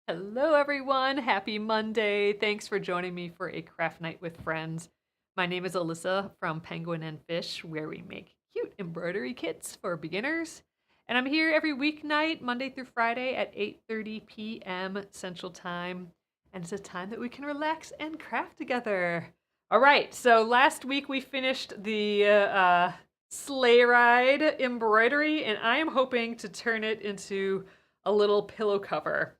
Hello, everyone. Happy Monday. Thanks for joining me for a craft night with friends. My name is Alyssa from Penguin and Fish, where we make cute embroidery kits for beginners. And I'm here every weeknight, Monday through Friday at 8:30 p.m. Central Time. And it's a time that we can relax and craft together. All right, so last week we finished the Sleigh Ride embroidery, and I am hoping to turn it into a little pillow cover.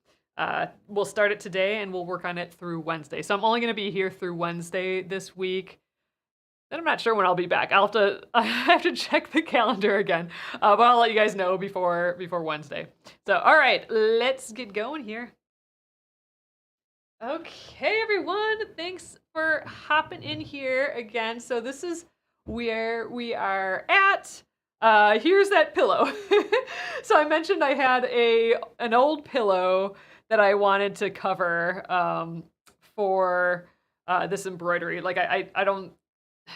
We'll start it today and we'll work on it through Wednesday. So I'm only going to be here through Wednesday this week. Then I'm not sure when I'll be back. I have to check the calendar again, but I'll let you guys know before Wednesday. So all right, let's get going here. Okay, everyone, thanks for hopping in here again. So this is where we are at. Here's that pillow. So I mentioned I had an old pillow that I wanted to cover for this embroidery. Like I don't,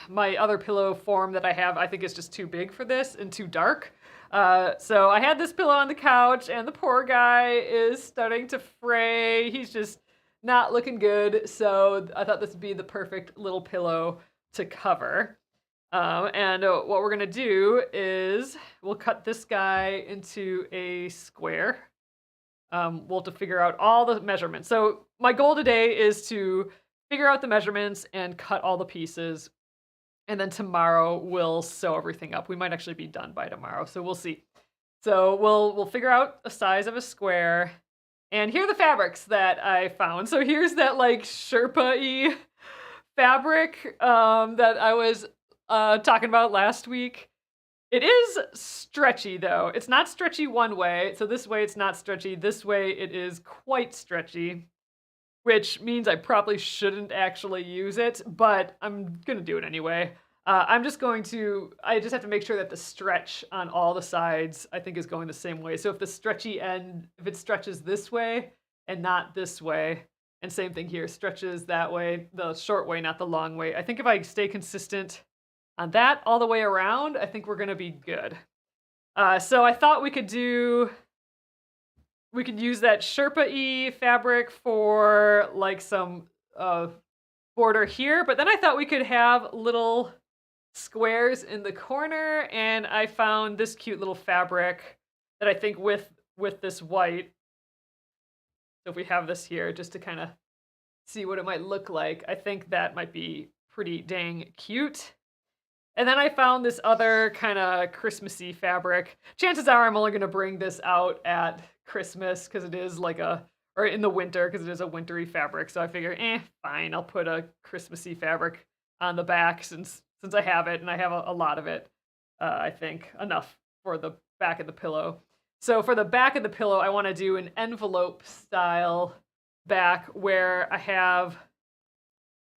my other pillow form that I have, I think is just too big for this and too dark. So I had this pillow on the couch, and the poor guy is starting to fray. He's just not looking good. So I thought this would be the perfect little pillow to cover. And what we're gonna do is we'll cut this guy into a square. We'll have to figure out all the measurements. So my goal today is to figure out the measurements and cut all the pieces. And then tomorrow we'll sew everything up. We might actually be done by tomorrow, so we'll see. So we'll figure out a size of a square. And here are the fabrics that I found. So here's that like Sherpa-y fabric that I was talking about last week. It is stretchy though. It's not stretchy one way. So this way it's not stretchy. This way it is quite stretchy, which means I probably shouldn't actually use it, but I'm gonna do it anyway. I just have to make sure that the stretch on all the sides, I think, is going the same way. So if the stretchy end, if it stretches this way and not this way, and same thing here, stretches that way, the short way, not the long way. I think if I stay consistent on that all the way around, I think we're gonna be good. So I thought we could use that Sherpa-y fabric for like some border here, but then I thought we could have little squares in the corner, and I found this cute little fabric that I think with this white. So if we have this here, just to kind of see what it might look like, I think that might be pretty dang cute. And then I found this other kind of Christmassy fabric. Chances are I'm only going to bring this out at Christmas because it is like or in the winter because it is a wintry fabric. So I figure, fine, I'll put a Christmassy fabric on the back since I have it, and I have a lot of it. I think enough for the back of the pillow. So for the back of the pillow, I want to do an envelope style back where I have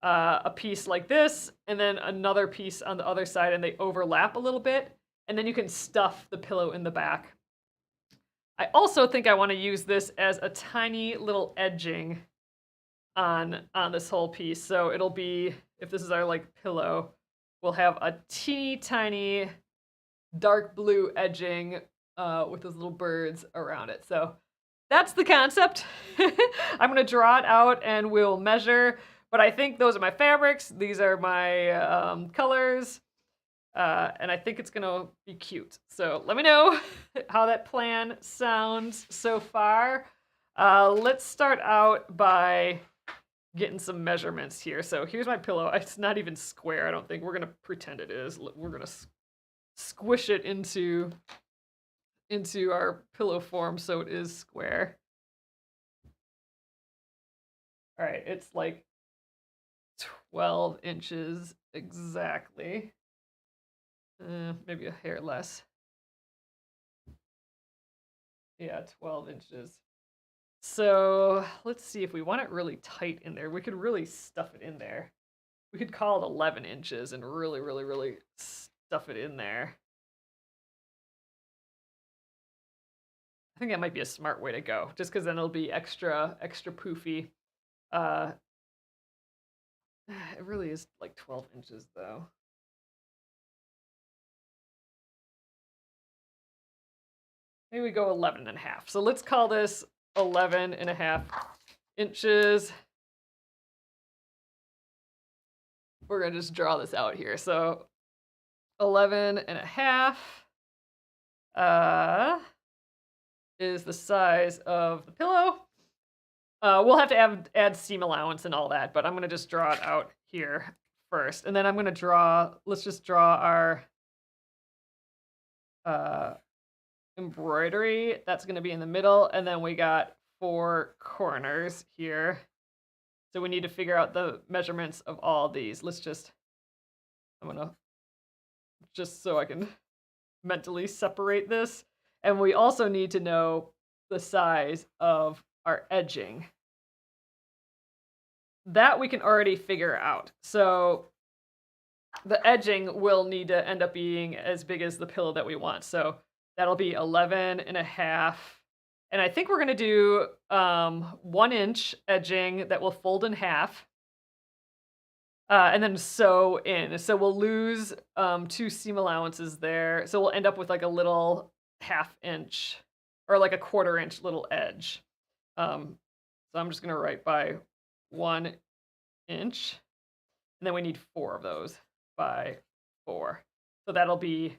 a piece like this, and then another piece on the other side, and they overlap a little bit, and then you can stuff the pillow in the back. I also think I want to use this as a tiny little edging on this whole piece. So it'll be, if this is our like pillow, we'll have a teeny tiny dark blue edging with those little birds around it. So that's the concept. I'm going to draw it out and we'll measure. But I think those are my fabrics. These are my colors. And I think it's going to be cute. So let me know how that plan sounds so far. Let's start out by getting some measurements here. So here's my pillow. It's not even square, I don't think. We're going to pretend it is. We're going to squish it into our pillow form so it is square. All right, it's like 12 inches exactly. Maybe a hair less. Yeah, 12 inches. So let's see, if we want it really tight in there, we could really stuff it in there. We could call it 11 inches and really, really, really stuff it in there. I think that might be a smart way to go, just because then it'll be extra poofy. It really is like 12 inches though. Maybe we go 11 and a half. So let's call this 11.5 inches. We're gonna just draw this out here. So 11.5 is the size of the pillow. We'll have to add seam allowance and all that, but I'm gonna just draw it out here first. And then I'm gonna let's just draw our embroidery. That's gonna be in the middle, and then we got 4 corners here. So we need to figure out the measurements of all these. I'm gonna, just so I can mentally separate this. And we also need to know the size of our edging. That we can already figure out. So the edging will need to end up being as big as the pillow that we want. So that'll be 11.5. And I think we're gonna do 1 inch edging that will fold in half. And then sew in. So we'll lose 2 seam allowances there. So we'll end up with like a little 1/2 inch or like a 1/4 inch little edge. So I'm just gonna write by 1 inch. And then we need 4 of those by 4. So that'll be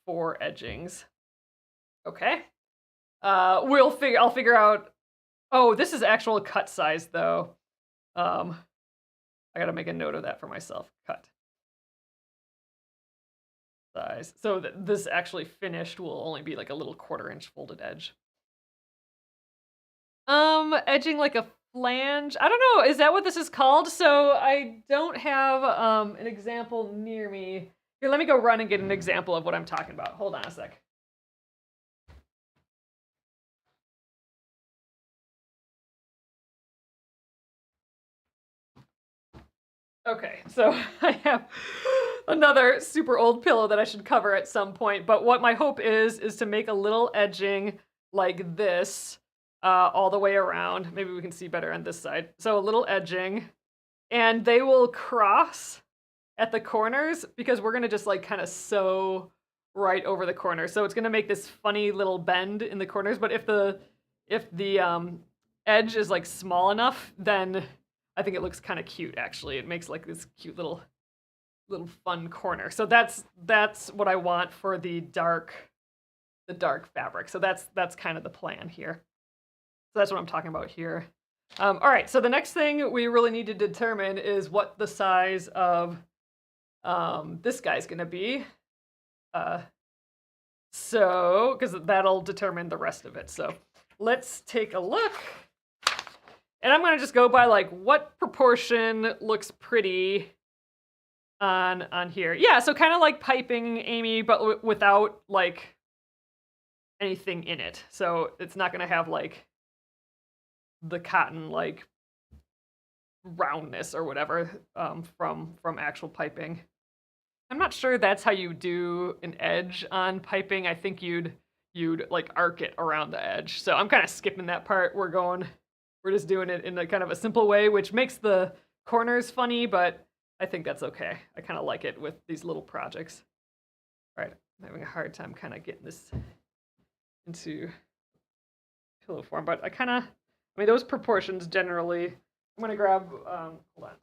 4 edgings. Okay. I'll figure out. Oh, this is actual cut size though. I gotta make a note of that for myself. Cut size. So this actually finished will only be like a little 1/4 inch folded edge. Edging like a flange. I don't know. Is that what this is called? So I don't have an example near me. Here, let me go run and get an example of what I'm talking about. Hold on a sec. Okay, so I have another super old pillow that I should cover at some point, but what my hope is to make a little edging like this all the way around. Maybe we can see better on this side. So a little edging, and they will cross at the corners because we're gonna just like kind of sew right over the corner. So it's gonna make this funny little bend in the corners, but if the edge is like small enough, then I think it looks kind of cute, actually. It makes like this cute little fun corner. So that's what I want for the dark fabric. So that's kind of the plan here. So that's what I'm talking about here. All right, so the next thing we really need to determine is what the size of this guy's gonna be. So, because that'll determine the rest of it. So let's take a look. And I'm gonna just go by like what proportion looks pretty on here. Yeah, so kind of like piping, Amy, but without like anything in it. So it's not gonna have like the cotton like roundness or whatever from actual piping. I'm not sure that's how you do an edge on piping. I think you'd like arc it around the edge. So I'm kind of skipping that part. We're just doing it in a kind of a simple way, which makes the corners funny, but I think that's okay. I kind of like it with these little projects. All right, I'm having a hard time kind of getting this into pillow form, but I mean, those proportions generally, I'm gonna grab, hold on.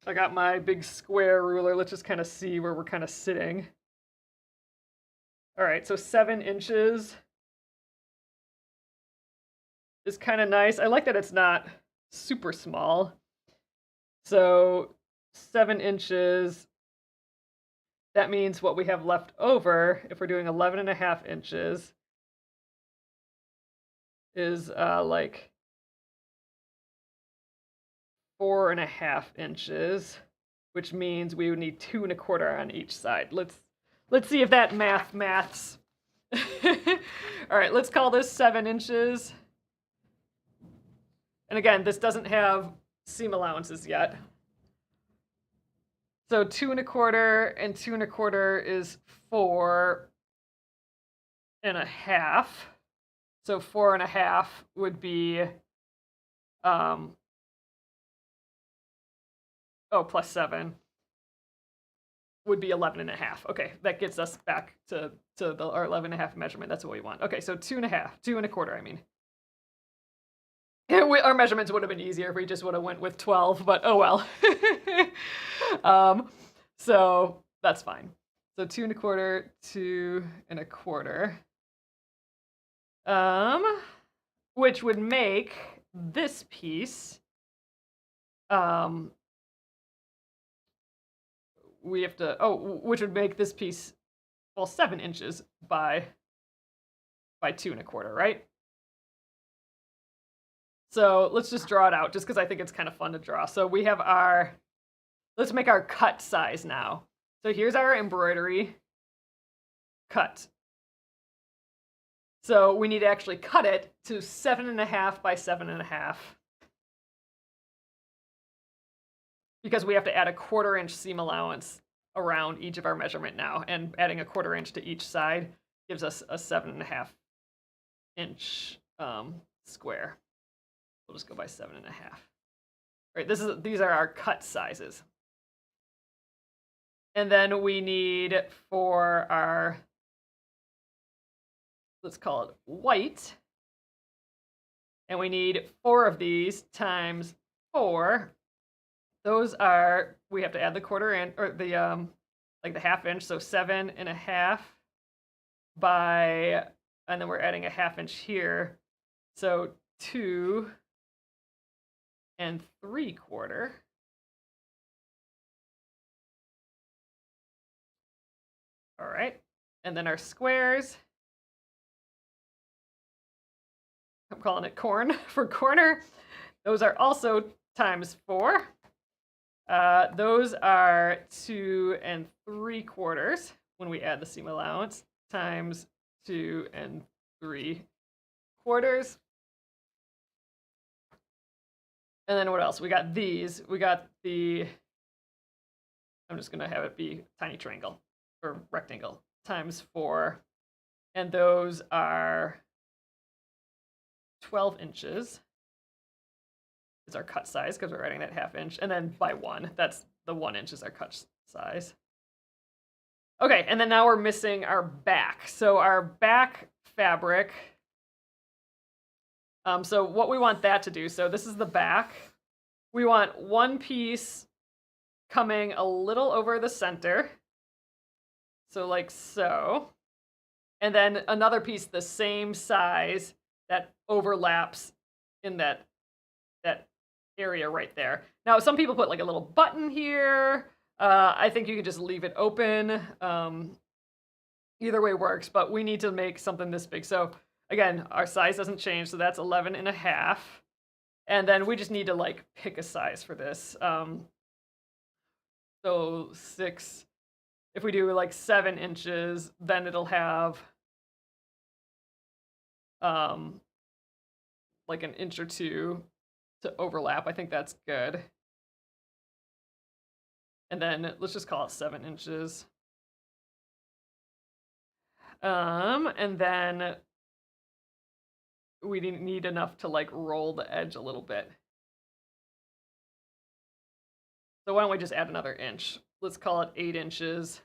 I got my big square ruler. Let's just kind of see where we're kind of sitting. All right, so 7 inches. Is kind of nice. I like that it's not super small. So 7 inches, that means what we have left over, if we're doing 11.5 inches, is like 4.5 inches, which means we would need 2 1/4 on each side. Let's see if that maths. All right, let's call this 7 inches. And again, this doesn't have seam allowances yet. So 2 1/4 and 2 1/4 is 4.5. So 4.5 would be plus 7 would be 11.5. Okay, that gets us back to our 11.5 measurement. That's what we want. Okay, so 2.5, 2 1/4, I mean. Our measurements would have been easier if we just would have went with 12, but oh well. So that's fine. So 2 1/4, 2 1/4. Which would make this piece, we have to, which would make this piece, well, 7 inches by 2 1/4, right? So let's just draw it out, just because I think it's kind of fun to draw. So we have let's make our cut size now. So here's our embroidery cut. So we need to actually cut it to 7.5 by 7.5. Because we have to add a 1/4 inch seam allowance around each of our measurement now, and adding a 1/4 inch to each side gives us a 7.5 inch square. We'll just go by 7.5. Right, these are our cut sizes. And then we need for our, let's call it white, and we need 4 of these times 4. Those are, we have to add the 1/4 inch, or the like the 1/2 inch, so 7.5 by, and then we're adding a 1/2 inch here, so 2 3/4. All right, and then our squares, I'm calling it corn for corner. Those are also times 4. Those are 2 3/4 when we add the seam allowance, times 2 3/4. And then what else? We got these. We got the, I'm just going to have it be tiny triangle or rectangle, times 4. And those are 12 inches. Is our cut size, because we're writing that 1/2 inch, and then by 1, that's the 1 inch is our cut size. Okay, and then now we're missing our back. So our back fabric, so what we want that to do, so this is the back. We want one piece coming a little over the center, so like so, and then another piece the same size that overlaps in that area right there. Now, some people put like a little button here. I think you could just leave it open. Either way works, but we need to make something this big. So again, our size doesn't change, so that's 11.5. And then we just need to like pick a size for this. So 6, if we do like 7 inches, then it'll have like an inch or two to overlap. I think that's good. And then let's just call it 7 inches. And then we need enough to like roll the edge a little bit. So why don't we just add another inch? Let's call it 8 inches,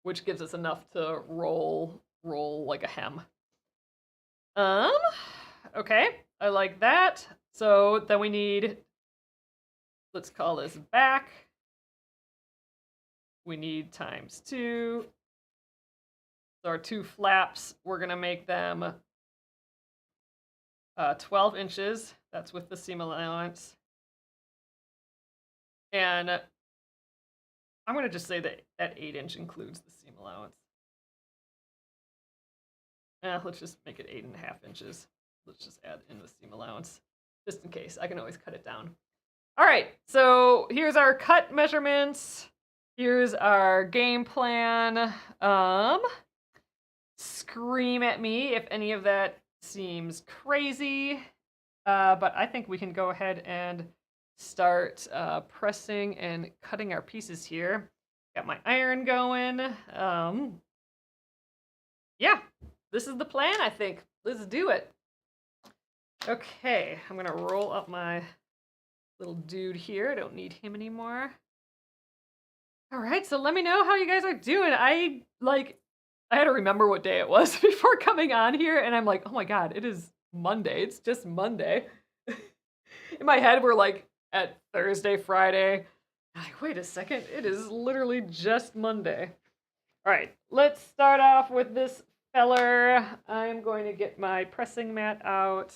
which gives us enough to roll like a hem. Okay, I like that. So then we need, let's call this back. We need times 2. So our 2 flaps, we're gonna make them 12 inches. That's with the seam allowance. And I'm gonna just say that 8 inch includes the seam allowance. Let's just make it 8.5 inches. Let's just add in the seam allowance, just in case. I can always cut it down. All right, so here's our cut measurements. Here's our game plan. Scream at me if any of that seems crazy. But I think we can go ahead and start pressing and cutting our pieces here. Got my iron going. Yeah, this is the plan, I think. Let's do it. Okay, I'm gonna roll up my little dude here. I don't need him anymore. All right, so let me know how you guys are doing. I had to remember what day it was before coming on here, and I'm like, oh my god, it is Monday. It's just Monday. In my head, we're like at Thursday, Friday. I'm like, wait a second, it is literally just Monday. All right, let's start off with this feller. I'm going to get my pressing mat out.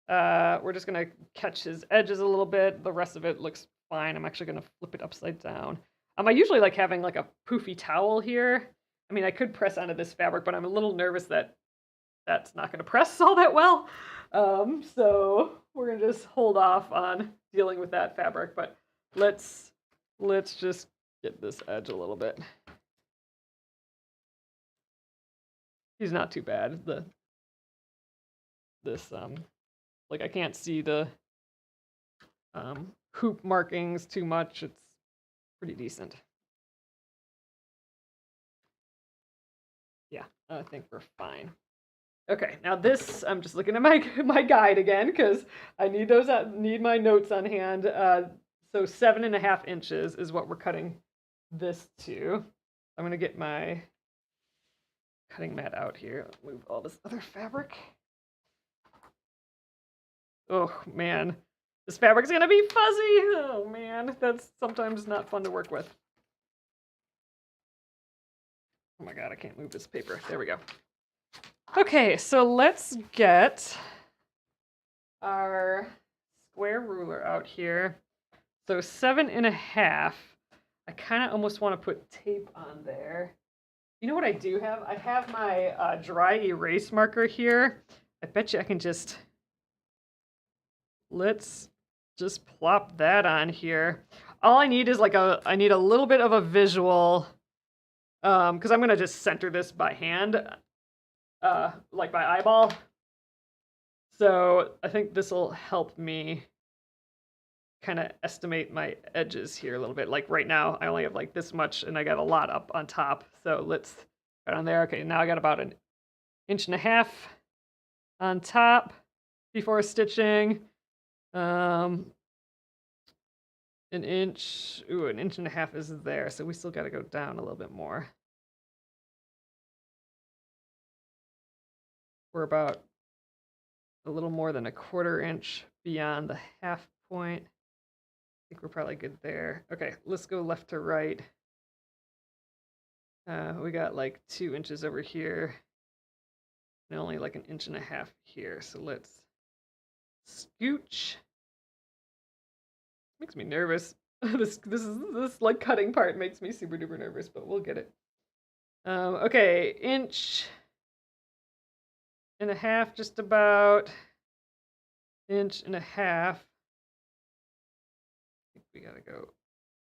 We're just gonna catch his edges a little bit. The rest of it looks fine. I'm actually gonna flip it upside down. I usually like having like a poofy towel here. I mean, I could press onto this fabric, but I'm a little nervous that that's not gonna press all that well. So we're gonna just hold off on dealing with that fabric, but let's just get this edge a little bit. He's not too bad. Like I can't see the hoop markings too much. It's pretty decent. Yeah, I think we're fine. Okay, now this, I'm just looking at my guide again because I need my notes on hand. So 7.5 inches is what we're cutting this to. I'm gonna get my cutting mat out here. Move all this other fabric. Oh man, this fabric's gonna be fuzzy. Oh man, that's sometimes not fun to work with. Oh my god, I can't move this paper. There we go. Okay, so let's get our square ruler out here. So 7.5. I kind of almost want to put tape on there. You know what I do have? I have my dry erase marker here. I bet you I can just... Let's just plop that on here. All I need is like I need a little bit of a visual, because I'm gonna just center this by hand, like by eyeball. So I think this will help me kind of estimate my edges here a little bit. Like right now, I only have like this much, and I got a lot up on top. So let's put on there. Okay, now I got about 1.5 inches on top before stitching. 1 inch. Ooh, 1.5 inches is there, so we still got to go down a little bit more. We're about a little more than 1/4 inch beyond the half point. I think we're probably good there. Okay, let's go left to right. We got like 2 inches over here, and only like 1.5 inches here. So let's scooch. Makes me nervous. This like cutting part makes me super duper nervous, but we'll get it. Okay, 1.5 inches, just about 1.5 inches. I think we gotta go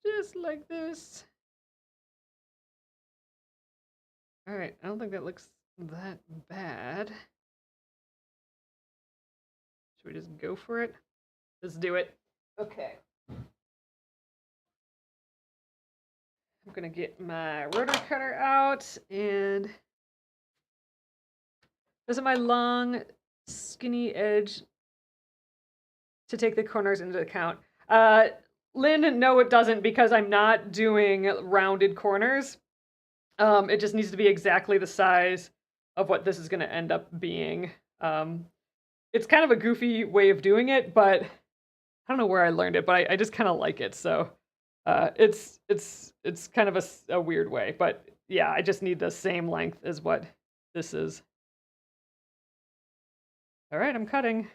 just like this. All right, I don't think that looks that bad. Should we just go for it? Let's do it. Okay. I'm gonna get my rotor cutter out, and doesn't my long, skinny edge to take the corners into account? Lynn, no, it doesn't, because I'm not doing rounded corners. It just needs to be exactly the size of what this is going to end up being. It's kind of a goofy way of doing it, but I don't know where I learned it, but I just kind of like it. So it's kind of a weird way, but yeah, I just need the same length as what this is. All right, I'm cutting.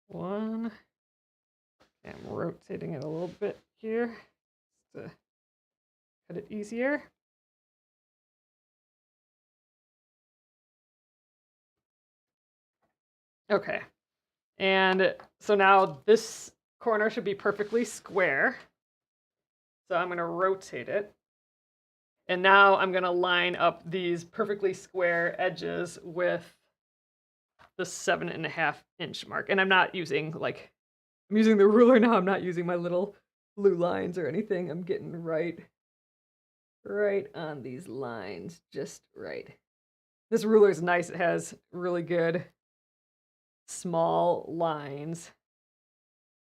One. I'm rotating it a little bit here to cut it easier. Okay. And so now this corner should be perfectly square. So I'm going to rotate it. And now I'm going to line up these perfectly square edges with the 7.5 inch mark. And I'm not using I'm using the ruler now. I'm not using my little blue lines or anything. I'm getting right on these lines, just right. This ruler is nice. It has really good small lines.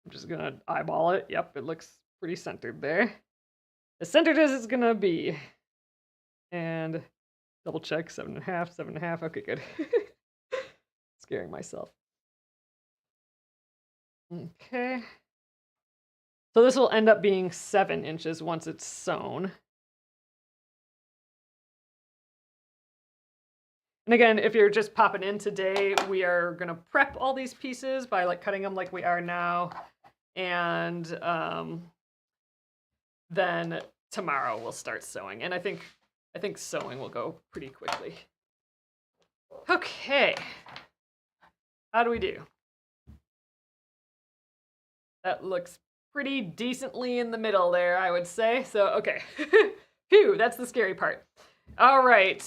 I'm just gonna eyeball it. Yep, it looks pretty centered there. As centered as it's gonna be. And double check, 7.5, 7.5. Okay, good. Scaring myself. Okay. So this will end up being 7 inches once it's sewn. And again, if you're just popping in today, we are gonna prep all these pieces by like cutting them like we are now. And then tomorrow we'll start sewing. And I think sewing will go pretty quickly. Okay. How do we do? That looks pretty decently in the middle there, I would say. So, okay. Phew, that's the scary part. All right.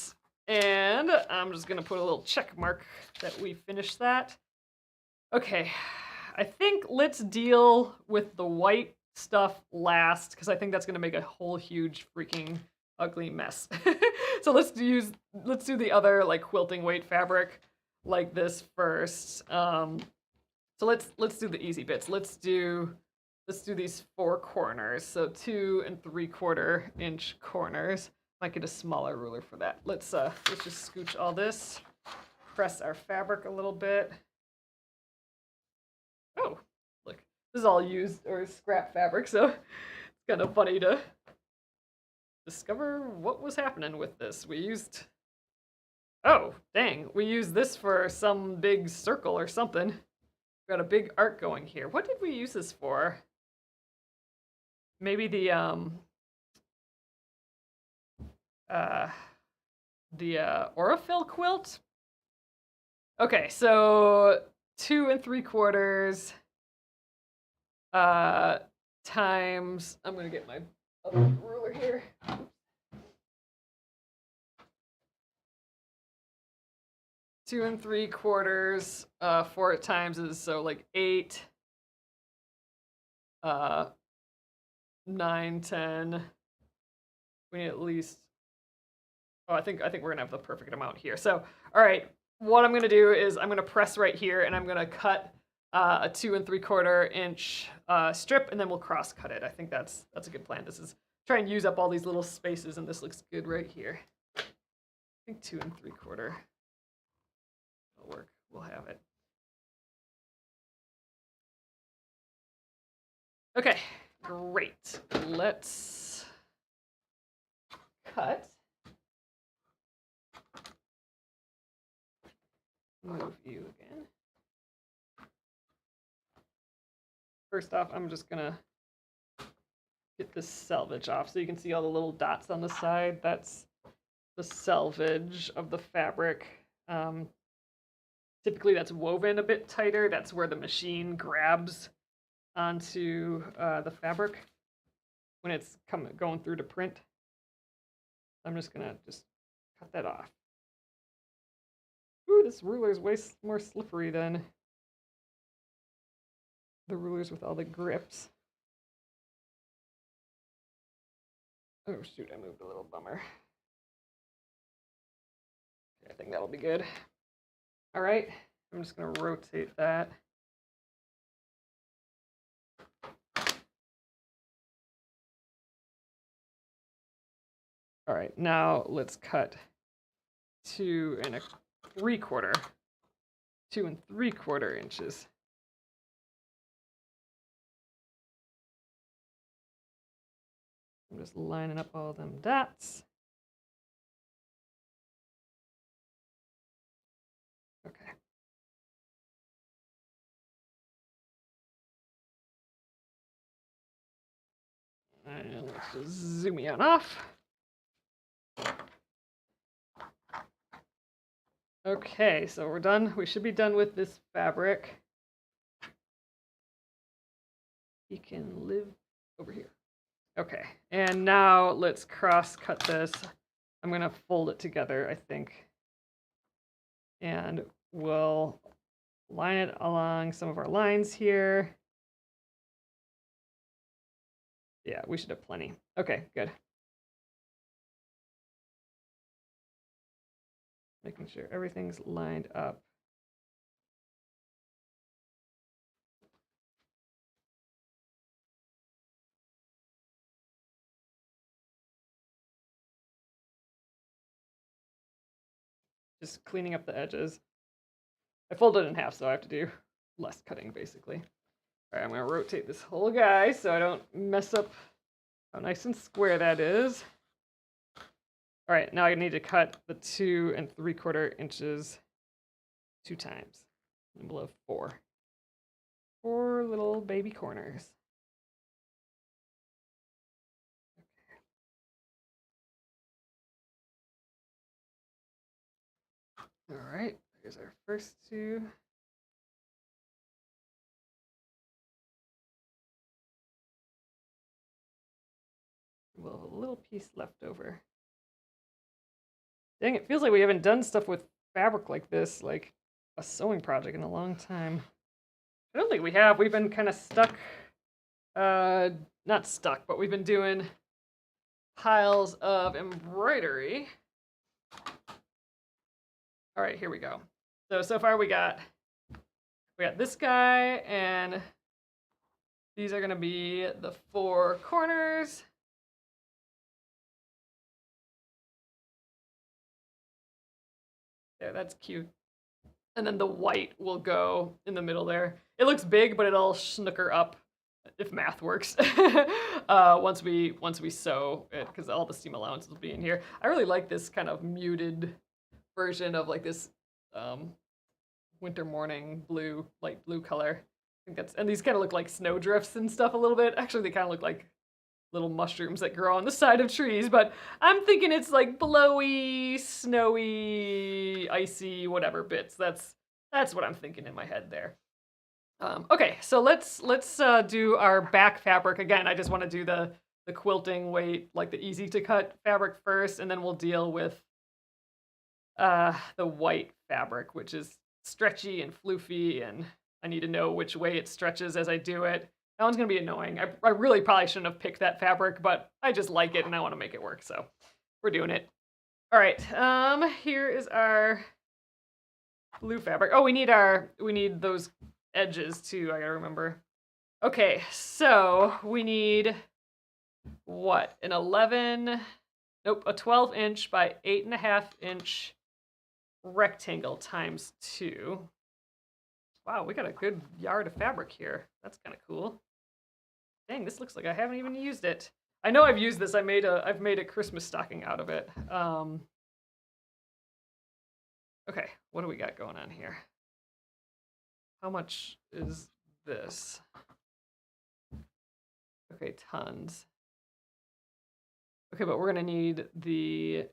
And I'm just going to put a little check mark that we finished that. Okay. I think let's deal with the white stuff last because I think that's going to make a whole huge freaking ugly mess. So let's do the other like quilting weight fabric like this first. So let's do the easy bits. Let's do these 4 corners. So 2 3/4 inch corners. Might get a smaller ruler for that. Let's just scooch all this. Press our fabric a little bit. Oh, look, this is all used or scrap fabric, so it's kind of funny to discover what was happening with this. We used, oh, dang, we used this for some big circle or something. We got a big arc going here. What did we use this for? Maybe the Aurifil quilt? Okay, so 2 3/4 times, I'm gonna get my other ruler here. Two and 3/4, 4 times is so like 8, 9, 10. We need at least. Oh, I think we're gonna have the perfect amount here. So, all right, what I'm gonna do is I'm gonna press right here, and I'm gonna cut a 2 3/4 inch strip, and then we'll cross cut it. I think that's a good plan. This is try and use up all these little spaces, and this looks good right here. I think 2 3/4 will work. We'll have it. Okay, great. Let's cut. Move you again. First off, I'm just gonna get this selvage off so you can see all the little dots on the side. That's the selvage of the fabric. Typically that's woven a bit tighter. That's where the machine grabs onto the fabric when it's going through to print. I'm just gonna cut that off. Ooh, this ruler is way more slippery than the rulers with all the grips. Oh shoot, I moved a little bummer. Okay, I think that'll be good. All right, I'm just gonna rotate that. All right, now let's cut 2 3/4 inches. I'm just lining up all them dots. Okay. And let's just zoom in off. Okay, so we're done. We should be done with this fabric. He can live over here. Okay, and now let's cross cut this. I'm gonna fold it together, I think. And we'll line it along some of our lines here. Yeah, we should have plenty. Okay, good. Making sure everything's lined up. Just cleaning up the edges. I folded it in half, so I have to do less cutting, basically. All right, I'm going to rotate this whole guy so I don't mess up how nice and square that is. All right, now I need to cut the 2 3/4 inches 2 times. And we'll have 4. 4 little baby corners. All right, here's our first 2. We'll have a little piece left over. Dang, it feels like we haven't done stuff with fabric like this, like a sewing project, in a long time. I don't think we have. We've been kind of stuck. Not stuck, but we've been doing piles of embroidery. All right, here we go. So far we got this guy, and these are gonna be the 4 corners. There, that's cute. And then the white will go in the middle there. It looks big, but it'll snooker up if math works. once we sew it, because all the seam allowance will be in here. I really like this kind of muted version of like this winter morning blue, light blue color. I think that's, and these kind of look like snowdrifts and stuff a little bit. Actually, they kind of look like little mushrooms that grow on the side of trees, but I'm thinking it's like blowy, snowy, icy, whatever bits. That's what I'm thinking in my head there. Okay, so let's do our back fabric again. I just want to do the quilting weight, like the easy to cut fabric first, and then we'll deal with the white fabric, which is stretchy and floofy, and I need to know which way it stretches as I do it. That one's gonna be annoying. I really probably shouldn't have picked that fabric, but I just like it and I want to make it work, so we're doing it. All right, here is our blue fabric. Oh, we need those edges too. I gotta remember. Okay, so we need what? An 11? Nope, a 12-inch by 8.5-inch rectangle times 2. Wow, we got a good yard of fabric here. That's kind of cool. Dang, this looks like I haven't even used it. I know I've used this. I've made a Christmas stocking out of it. Okay, what do we got going on here? How much is this? Okay, tons. Okay, but we're gonna need the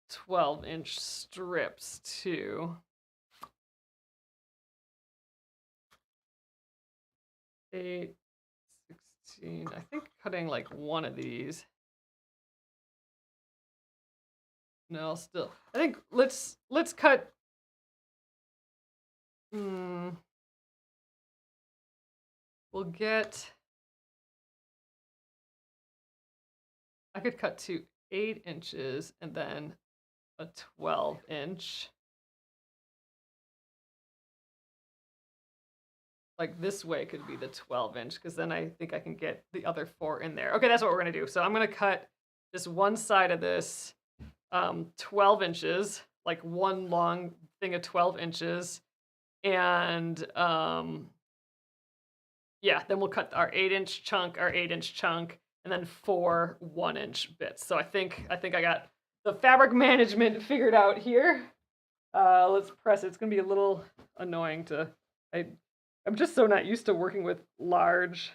12-inch strips too. 8, 16. I think cutting like one of these. No, still. I think let's cut. We'll get. I could cut to 8 inches and then a 12-inch. Like this way could be the 12-inch, because then I think I can get the other 4 in there. Okay, that's what we're gonna do. So I'm gonna cut this one side of this 12 inches, like one long thing of 12 inches. And yeah, then we'll cut our 8-inch chunk, and then 4 1-inch bits. So I think I got the fabric management figured out here. Let's press it. It's gonna be a little annoying to. I'm just so not used to working with large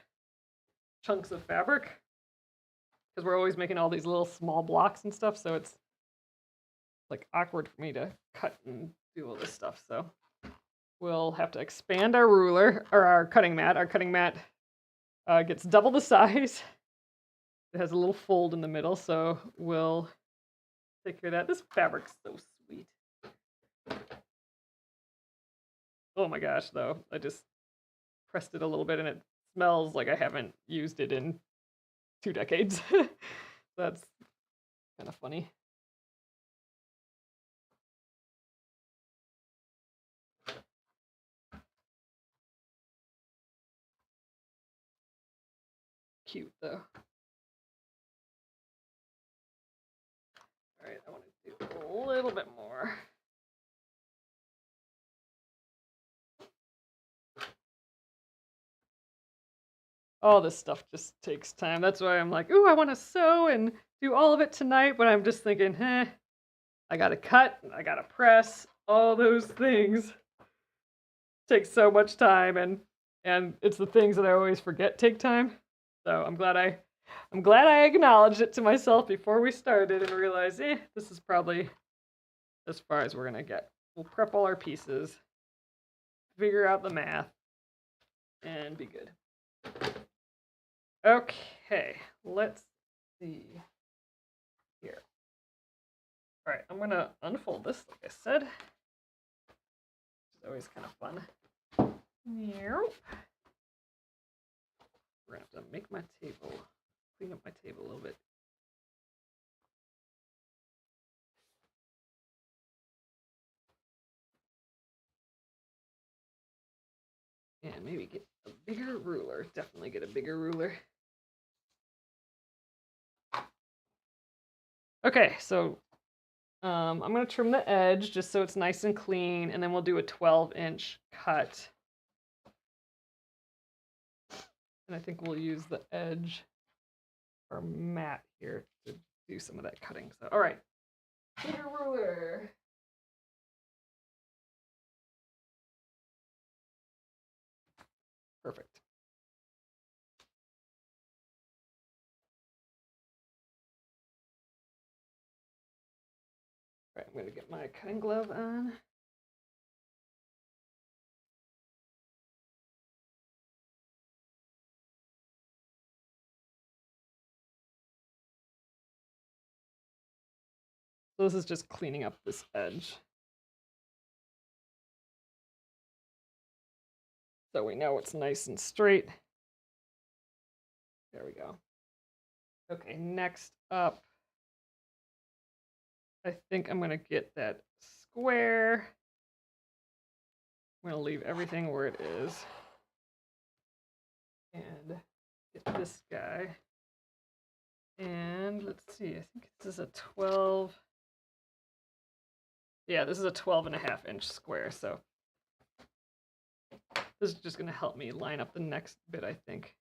chunks of fabric, because we're always making all these little small blocks and stuff, so it's like awkward for me to cut and do all this stuff. So we'll have to expand our ruler, or our cutting mat. Our cutting mat gets double the size. It has a little fold in the middle, so we'll take care of that. This fabric's so sweet. Oh my gosh, though. I just pressed it a little bit and it smells like I haven't used it in 2 decades. That's kind of funny. Cute though. All right, I want to do a little bit more. all this stuff just takes time. That's why I'm like, ooh, I want to sew and do all of it tonight, but I'm just thinking, I gotta cut, I gotta press, all those things take so much time, and it's the things that I always forget take time. So I'm glad I acknowledged it to myself before we started and realized, this is probably as far as we're gonna get. We'll prep all our pieces, figure out the math, and be good. Okay, let's see here. All right, I'm gonna unfold this, like I said. It's always kind of fun. We're gonna have to make my table, clean up my table a little bit. And maybe get a bigger ruler. Definitely get a bigger ruler. Okay, so I'm going to trim the edge just so it's nice and clean, and then we'll do a 12-inch cut. And I think we'll use the edge or mat here to do some of that cutting. So, all right, bigger ruler. Perfect. All right, I'm going to get my cutting glove on. So this is just cleaning up this edge. So we know it's nice and straight. There we go. Okay, next up, I think I'm going to get that square. I'm going to leave everything where it is. And get this guy. And let's see, I think this is a 12. Yeah, this is a 12.5-inch square. So this is just going to help me line up the next bit, I think.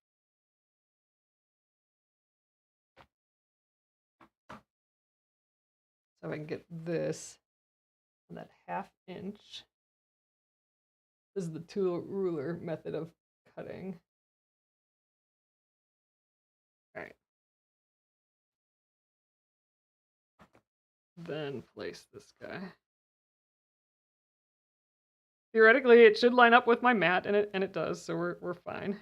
So I can get this on that 1/2 inch. This is the tool ruler method of cutting. All right. Then place this guy. Theoretically, it should line up with my mat, and it does, so we're fine.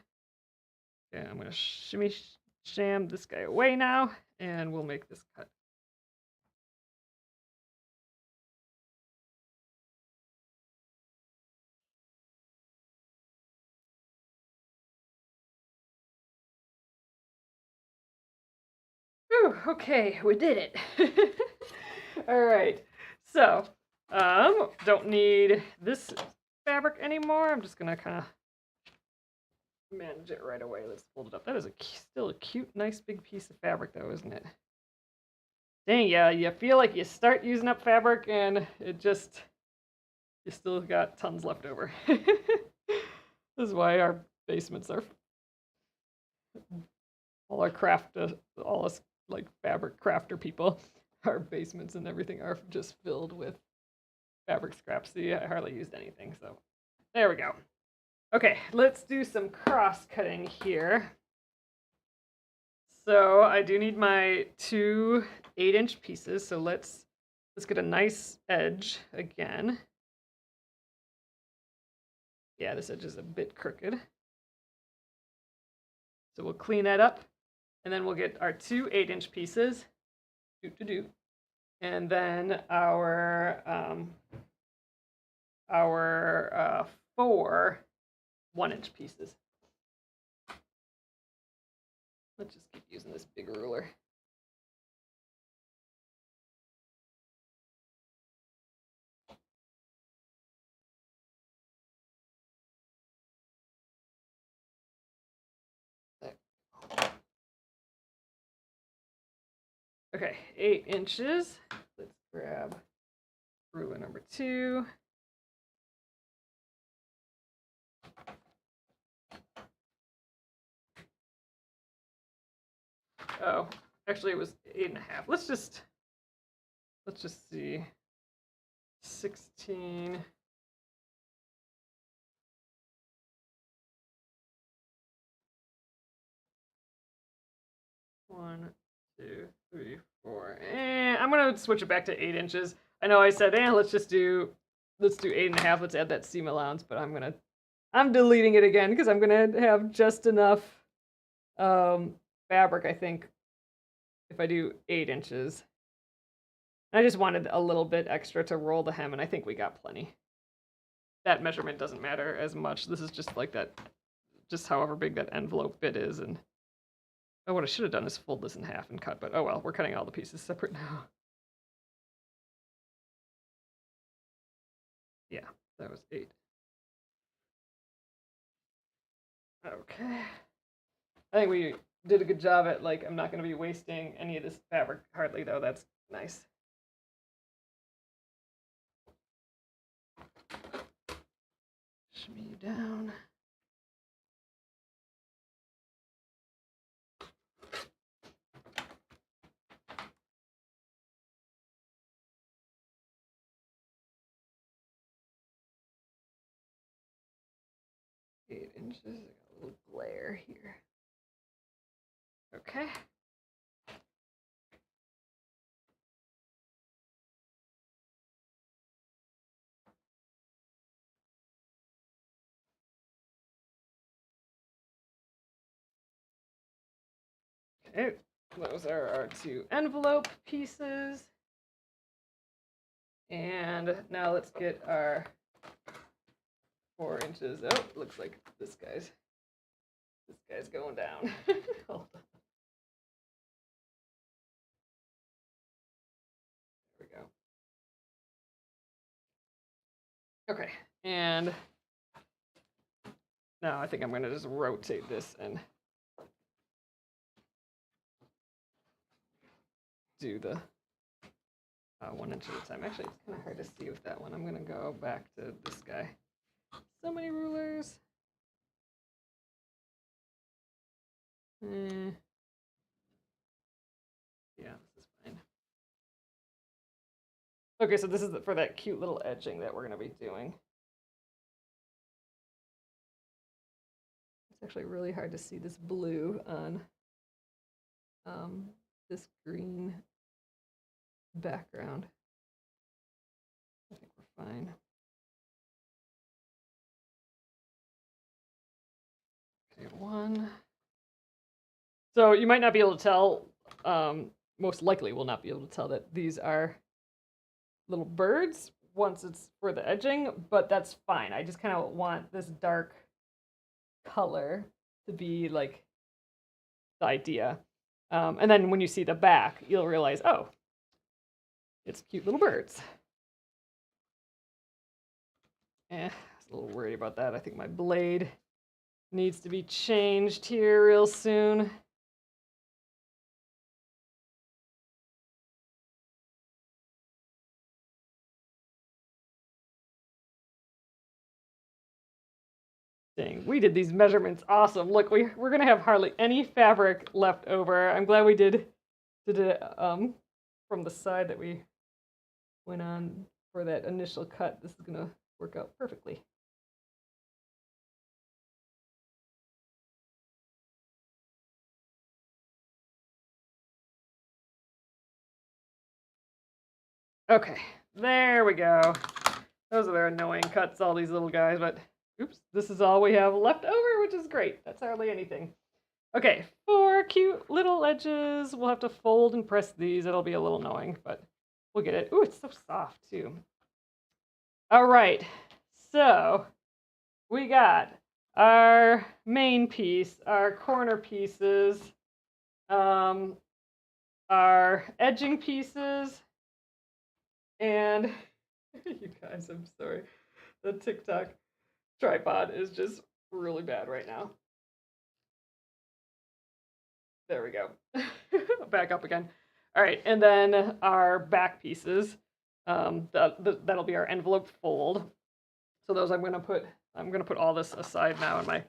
Okay, I'm gonna shimmy sham this guy away now, and we'll make this cut. Whew, okay, we did it. All right, so don't need this fabric anymore. I'm just gonna kind of manage it right away. Let's fold it up. That is still a cute, nice big piece of fabric, though, isn't it? Dang, yeah, you feel like you start using up fabric and it just, you still got tons left over. This is why our basements are, all our all us like fabric crafter people, our basements and everything are just filled with fabric scraps. See, I hardly used anything, so there we go. Okay, let's do some cross cutting here. So I do need my 2 8-inch pieces. So let's get a nice edge again. Yeah, this edge is a bit crooked. So we'll clean that up, and then we'll get our 2 8-inch pieces. And then our 4 1-inch pieces. Let's just keep using this big ruler. Okay, 8 inches. Let's grab ruler number 2. Oh, actually it was 8.5. Let's just see. 16. One, two, three, four. I'm gonna switch it back to 8 inches. I know I said, let's do 8.5. Let's add that seam allowance, but I'm deleting it again because I'm gonna have just enough fabric, I think, if I do 8 inches. I just wanted a little bit extra to roll the hem, and I think we got plenty. That measurement doesn't matter as much. This is just like that, just however big that envelope bit is. And oh, what I should have done is fold this in half and cut, but oh well, we're cutting all the pieces separate now. Yeah, that was 8. Okay. I think we did a good job at, like, I'm not going to be wasting any of this fabric hardly, though. That's nice. Shimmy you down. Eight inches. I got a little glare here. Okay. Okay, those are our 2 envelope pieces. And now let's get our 4 inches. Oh, looks like this guy's going down. Hold on. There we go. Okay, and now I think I'm going to just rotate this and do the 1 inch at a time. Actually, it's kind of hard to see with that one. I'm going to go back to this guy. So many rulers. Yeah, this is fine. Okay, so this is for that cute little edging that we're going to be doing. It's actually really hard to see this blue on this green background. I think we're fine. Okay, 1. So you might not be able to tell, most likely will not be able to tell that these are little birds once it's for the edging, but that's fine. I just kind of want this dark color to be like the idea. And then when you see the back, you'll realize, oh, it's cute little birds. I was a little worried about that. I think my blade needs to be changed here real soon. Dang, we did these measurements awesome. Look, we're gonna have hardly any fabric left over. I'm glad we did it from the side that we went on for that initial cut. This is gonna work out perfectly. Okay, there we go. Those are their annoying cuts, all these little guys, but oops, this is all we have left over, which is great. That's hardly anything. Okay, 4 cute little edges. We'll have to fold and press these. It'll be a little annoying, but we'll get it. Ooh, it's so soft too. All right, so we got our main piece, our corner pieces, our edging pieces, and you guys, I'm sorry. The TikTok tripod is just really bad right now. There we go. Back up again. All right, and then our back pieces. That'll be our envelope fold. So those I'm gonna put all this aside now, and my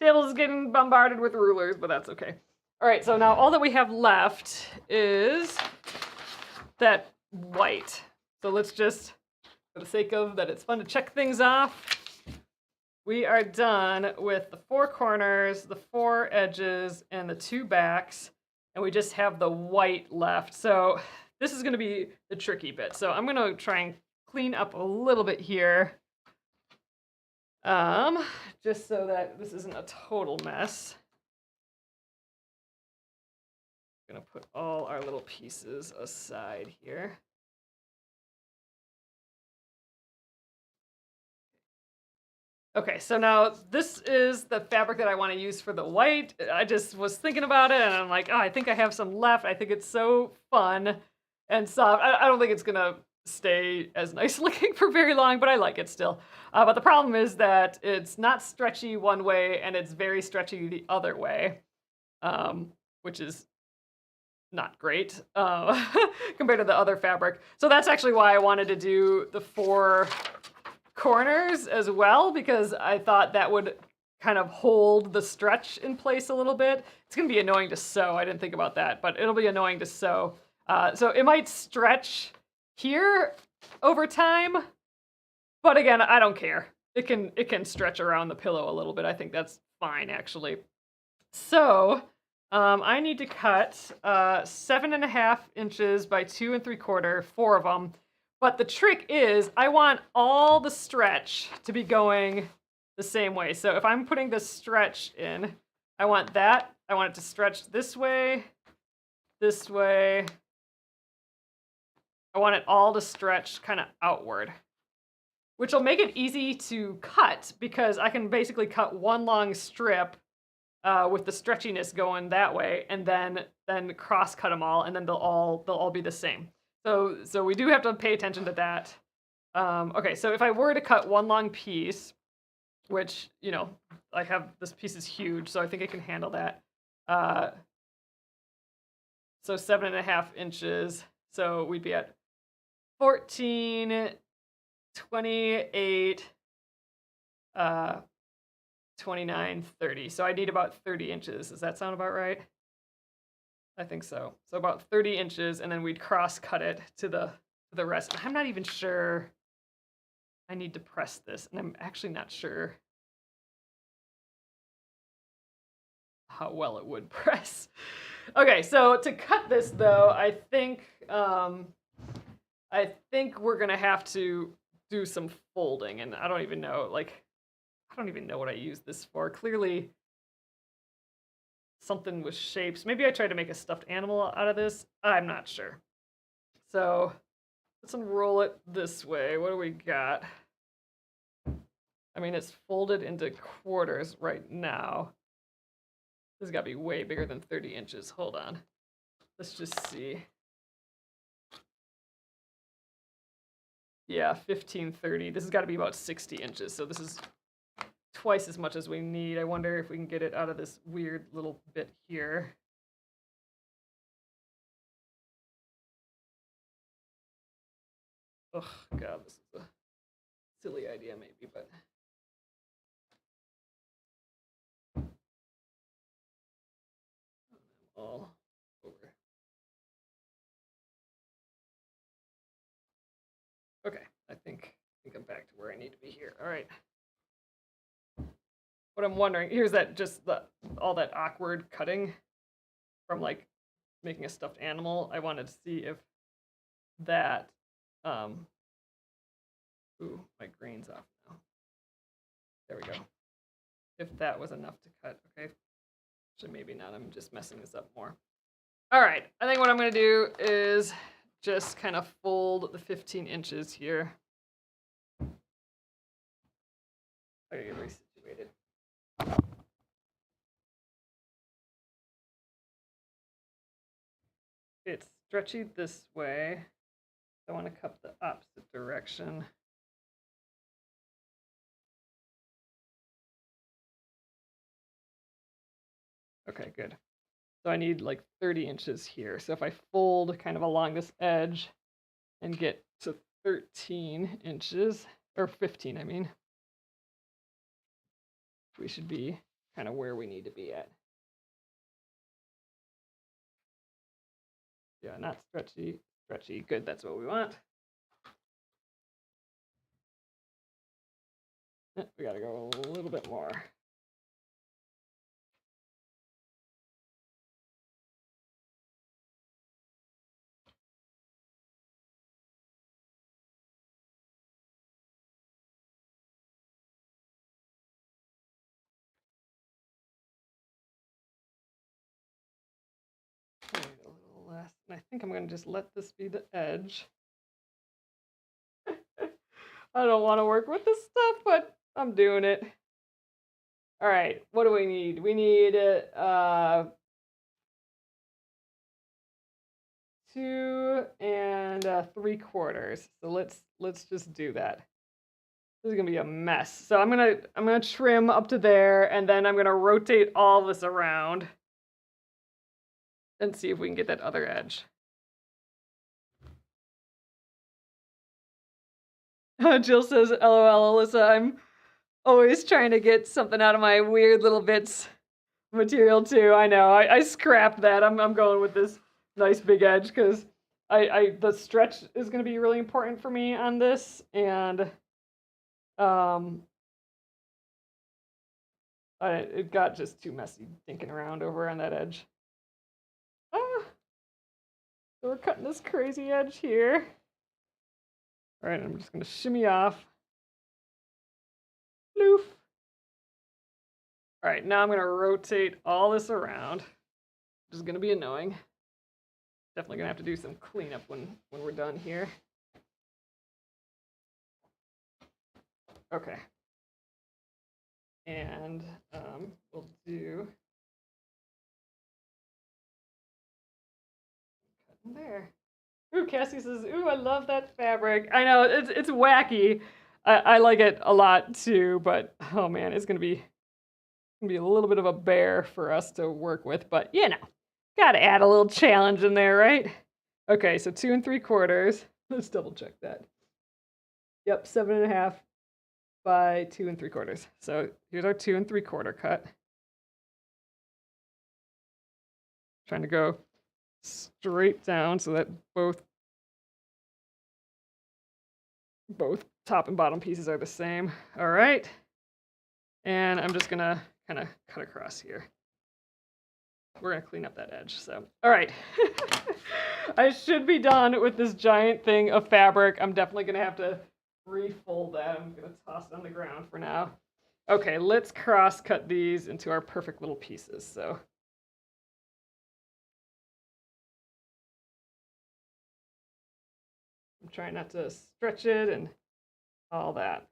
table is getting bombarded with rulers, but that's okay. All right, so now all that we have left is that white. So let's just, for the sake of that it's fun to check things off, we are done with the 4 corners, the 4 edges, and the 2 backs, and we just have the white left. So this is gonna be the tricky bit. So I'm gonna try and clean up a little bit here, just so that this isn't a total mess. Gonna put all our little pieces aside here. Okay, so now this is the fabric that I want to use for the white. I just was thinking about it and I'm like, oh, I think I have some left. I think it's so fun and soft. I don't think it's gonna stay as nice looking for very long, but I like it still. But the problem is that it's not stretchy one way and it's very stretchy the other way, which is not great compared to the other fabric. So that's actually why I wanted to do the 4 corners as well, because I thought that would kind of hold the stretch in place a little bit. It's gonna be annoying to sew. I didn't think about that, but it'll be annoying to sew. So it might stretch here over time, but again, I don't care. It can stretch around the pillow a little bit. I think that's fine, actually. So I need to cut 7.5 inches by 2 3/4, 4 of them. But the trick is I want all the stretch to be going the same way. So if I'm putting the stretch in, I want it to stretch this way. I want it all to stretch kind of outward, which will make it easy to cut because I can basically cut one long strip with the stretchiness going that way, and then cross cut them all, and then they'll all be the same. So we do have to pay attention to that. Okay, so if I were to cut one long piece, which, you know, I have, this piece is huge, so I think I can handle that. So 7.5 inches, so we'd be at 14, 28, 29, 30. So I need about 30 inches. Does that sound about right? I think so. So about 30 inches, and then we'd cross cut it to the rest. I'm not even sure I need to press this, and I'm actually not sure how well it would press. Okay, so to cut this though, I think we're gonna have to do some folding, and I don't even know what I use this for. Clearly something with shapes. Maybe I tried to make a stuffed animal out of this. I'm not sure. So let's unroll it this way. What do we got? I mean, it's folded into quarters right now. This has got to be way bigger than 30 inches. Hold on. Let's just see. Yeah, 15, 30. This has got to be about 60 inches. So this is twice as much as we need. I wonder if we can get it out of this weird little bit here. Oh God, this is a silly idea maybe, but all over. Okay, I think I'm back to where I need to be here. All right. What I'm wondering, here's that all that awkward cutting from like making a stuffed animal. I wanted to see if that ooh, my grain's off now. There we go. If that was enough to cut, okay. Actually, maybe not. I'm just messing this up more. All right, I think what I'm gonna do is just kind of fold the 15 inches here. I gotta get resituated. It's stretchy this way. I want to cut the opposite direction. Okay, good. So I need like 30 inches here. So if I fold kind of along this edge and get to 13 inches, or 15, I mean, we should be kind of where we need to be at. Yeah, not stretchy, stretchy. Good, that's what we want. We gotta go a little bit more. Wait, a little less. And I think I'm gonna just let this be the edge. I don't want to work with this stuff, but I'm doing it. All right, what do we need? We need 2 3/4. So let's just do that. This is gonna be a mess. So I'm gonna trim up to there, and then I'm gonna rotate all this around and see if we can get that other edge. Jill says, "LOL, Alyssa, I'm always trying to get something out of my weird little bits material too." I know. I scrapped that. I'm going with this nice big edge because the stretch is going to be really important for me on this, and it got just too messy dinking around over on that edge. Ah, so we're cutting this crazy edge here. All right, I'm just going to shimmy off. Floof. All right, now I'm going to rotate all this around, which is going to be annoying. Definitely going to have to do some cleanup when we're done here. Okay. And we'll do cut in there. Ooh, Cassie says, "Ooh, I love that fabric." I know it's wacky. I like it a lot too, but oh man, it's gonna be a little bit of a bear for us to work with. But you know, gotta add a little challenge in there, right? Okay, so 2 3/4. Let's double check that. Yep, 7.5 by 2 3/4. So here's our 2 3/4 cut. Trying to go straight down so that both top and bottom pieces are the same. All right. And I'm just gonna kind of cut across here. We're gonna clean up that edge, so. All right. I should be done with this giant thing of fabric. I'm definitely gonna have to refold that. I'm gonna toss it on the ground for now. Okay, let's cross cut these into our perfect little pieces, so. I'm trying not to stretch it and all that.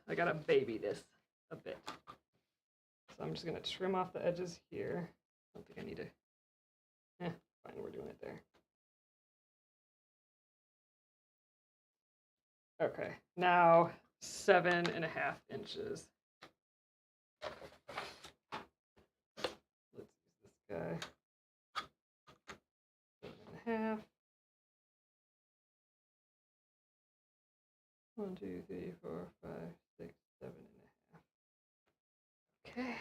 I gotta baby this a bit. So I'm just gonna trim off the edges here. I don't think I need to, fine, we're doing it there. Okay, now 7.5 inches. Let's use this guy. 7.5. 1, 2, 3, 4, 5, 6, 7.5. Okay.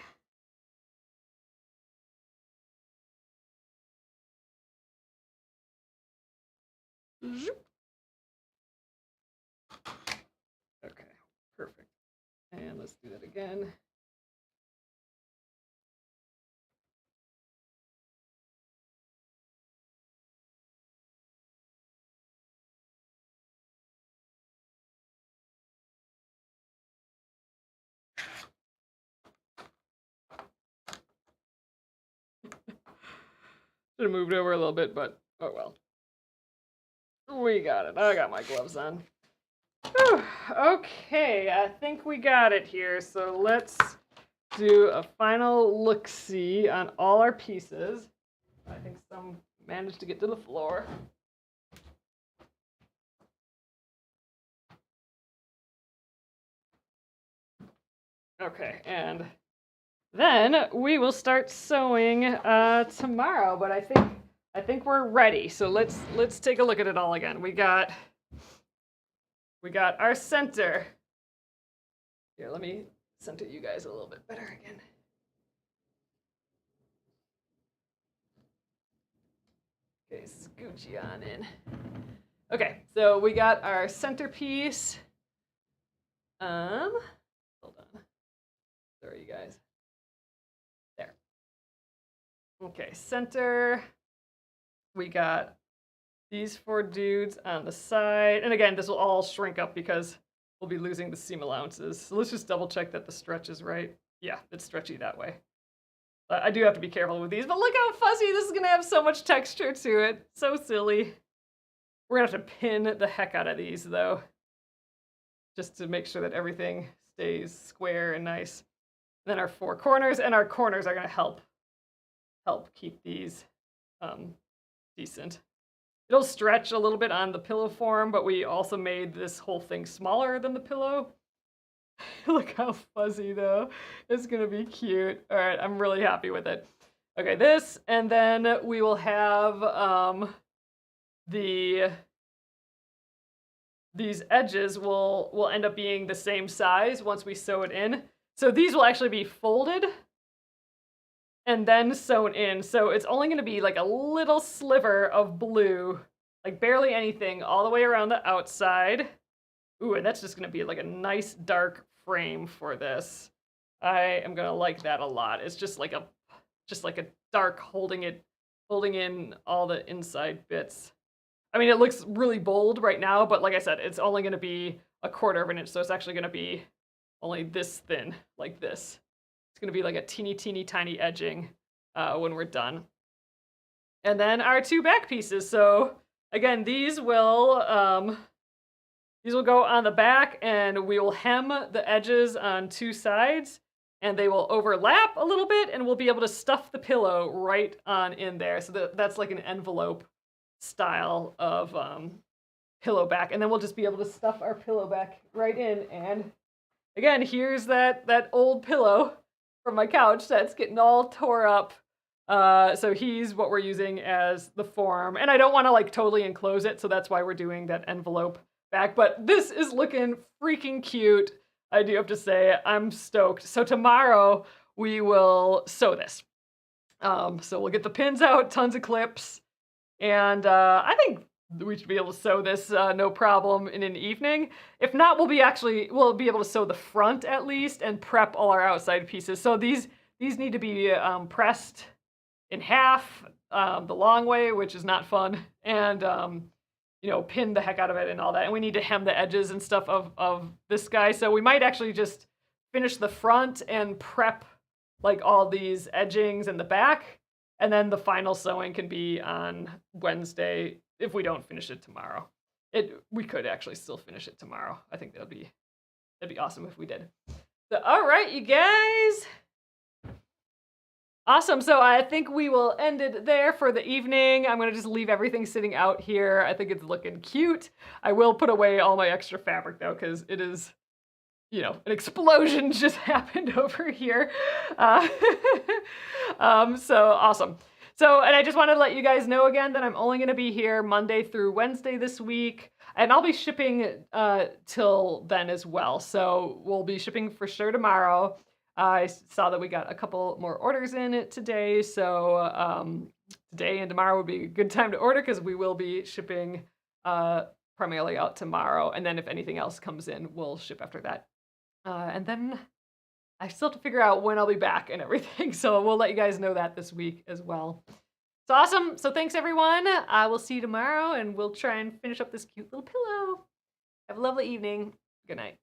Okay, perfect. And let's do that again. Should have moved over a little bit, but oh well. We got it. I got my gloves on. Whew. Okay, I think we got it here. So let's do a final look-see on all our pieces. I think some managed to get to the floor. Okay, and then we will start sewing tomorrow. But I think we're ready. So let's take a look at it all again. We got our center. Here, let me center you guys a little bit better again. Okay, scooch you on in. Okay, so we got our centerpiece. Hold on. Sorry, you guys. There. Okay, center. We got these 4 dudes on the side. And again, this will all shrink up because we'll be losing the seam allowances. So let's just double check that the stretch is right. Yeah, it's stretchy that way. I do have to be careful with these, but look how fuzzy. This is going to have so much texture to it. So silly. We're going to have to pin the heck out of these, though, just to make sure that everything stays square and nice. And then our 4 corners, and our corners are going to help keep these decent. It'll stretch a little bit on the pillow form, but we also made this whole thing smaller than the pillow. Look how fuzzy, though. It's going to be cute. All right, I'm really happy with it. Okay, this, and then we will have these edges will end up being the same size once we sew it in. So these will actually be folded and then sewn in. So it's only going to be like a little sliver of blue, like barely anything, all the way around the outside. Ooh, and that's just going to be like a nice dark frame for this. I am going to like that a lot. It's just like a dark holding in all the inside bits. I mean, it looks really bold right now, but like I said, it's only going to be a 1/4 of an inch, so it's actually going to be only this thin, like this. It's going to be like a teeny tiny edging when we're done. And then our 2 back pieces. So again, these will go on the back, and we will hem the edges on 2 sides, and they will overlap a little bit, and we'll be able to stuff the pillow right on in there. So that's like an envelope style of pillow back, and then we'll just be able to stuff our pillow back right in. And again, here's that old pillow from my couch that's getting all tore up. So he's what we're using as the form, and I don't want to like totally enclose it, so that's why we're doing that envelope back. But this is looking freaking cute. I do have to say, I'm stoked. So tomorrow we will sew this. So we'll get the pins out, tons of clips, and I think we should be able to sew this no problem in an evening. If not, we'll be able to sew the front at least and prep all our outside pieces. So these need to be pressed in half the long way, which is not fun, and pin the heck out of it and all that. And we need to hem the edges and stuff of this guy. So we might actually just finish the front and prep like all these edgings in the back, and then the final sewing can be on Wednesday if we don't finish it tomorrow. We could actually still finish it tomorrow. I think that'd be awesome if we did. So all right, you guys. Awesome. So I think we will end it there for the evening. I'm going to just leave everything sitting out here. I think it's looking cute. I will put away all my extra fabric though, because it is, an explosion just happened over here. So awesome. So, and I just wanted to let you guys know again that I'm only going to be here Monday through Wednesday this week, and I'll be shipping till then as well. So we'll be shipping for sure tomorrow. I saw that we got a couple more orders in today, so today and tomorrow would be a good time to order because we will be shipping primarily out tomorrow, and then if anything else comes in, we'll ship after that. And then I still have to figure out when I'll be back and everything, so we'll let you guys know that this week as well. So awesome. So thanks, everyone. I will see you tomorrow, and we'll try and finish up this cute little pillow. Have a lovely evening. Good night.